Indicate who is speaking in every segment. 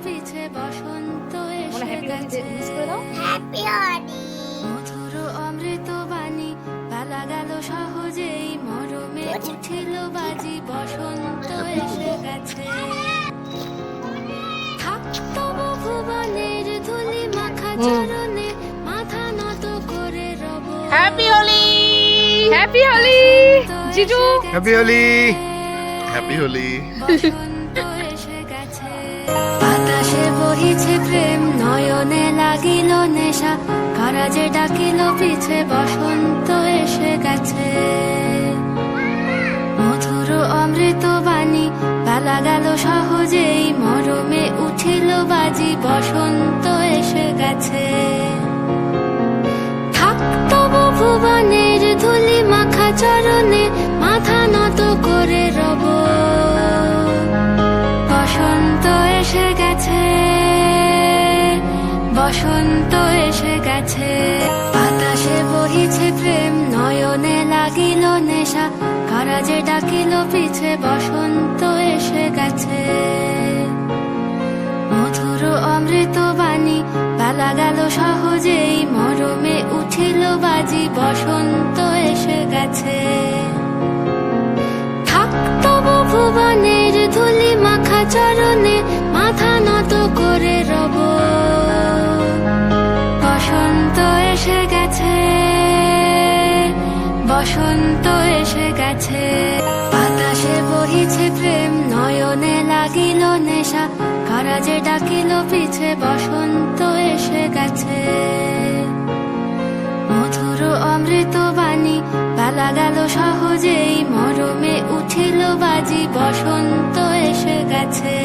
Speaker 1: পিছে বসন্ত
Speaker 2: বলো
Speaker 1: এসে
Speaker 2: হ্যাপি হোলি
Speaker 1: গেছে।
Speaker 2: মিস করে দাও।
Speaker 3: হ্যাপি হোলি।
Speaker 1: মধুর অমৃত বাণী বেলা গেল সহজেই, মরমে উঠিল বাজি, বসন্ত এসে গেছে। থাক তবু ভুবনের ধুলি মাখা চরণে, মাথা নত করে রব।
Speaker 2: হ্যাপি হোলি হ্যাপি হোলি জিজু
Speaker 4: হ্যাপি হোলি হ্যাপি হোলি।
Speaker 1: বসন্ত এসে গেছে। বাতাসে বহিছে প্রেম, নয়নে লাগিল নেশা, কারা যে ডাকিল পিছে, বসন্ত এসে গেছে। মধুর অমৃত বাণী বেলা গেল সহজেই, মরমে উঠিল বাজি, বসন্ত এসে গেছে। থাক তবু ভুবনের ধুলি মাখা চরণে, মাথা নত করে রব। বসন্ত এসে গেছে, বসন্ত এসে গেছে। বাতাসে বহিছে প্রেম, নয়নে লাগিল নেশা, কারা যে ডাকিল পিছে, বসন্ত এসে গেছে। মধুর অমৃত বাণী বেলা গেল সহজেই, মরমে উঠিল বাজি, বসন্ত এসে গেছে। থাক তবু ভুবনের ধুলি মাখা চরণে, মাথা নত করে রব। বসন্ত এসে গেছে, বসন্ত এসে গেছে। বাতাসে বহিছে প্রেম, নয়নে লাগিল নেশা, কারা যে ডাকিল পিছে, বসন্ত এসে গেছে। মধুর অমৃত বাণী বেলা গেল সহজেই, মরমে উঠিল বাজি, বসন্ত এসে গেছে।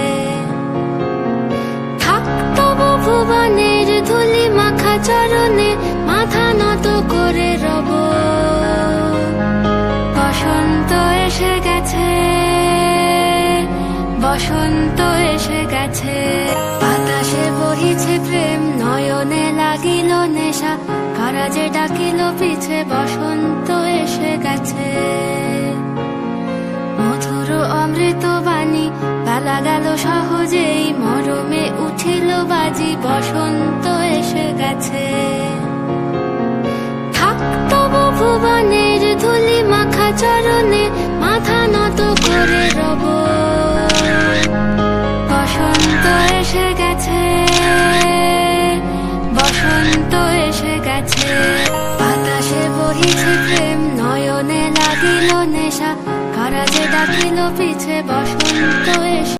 Speaker 1: থাক তবু ভুবনের ধুলি মাখা চরণে, মাথা নত করে রব। বসন্ত এসে গেছে, বসন্ত এসে গেছে। বাতাসে বহিছে প্রেম, নয়নে লাগিল নেশা, কারা যে ডাকিল পিছে, বসন্ত এসে গেছে। মধুর অমৃত বাণী বেলা গেল সহজেই, মরমে উঠিল বাজি, বসন্ত এসে গেছে। থাক তবু ভুবনের ধুলি মাখা চরণে, মাথা নত করে রব। বসন্ত এসে গেছে, বসন্ত এসে গেছে। বাতাসে বহিছে প্রেম, নয়নে লাগিল নেশা, কারা যে ডাকিল পিছে, বসন্ত এসে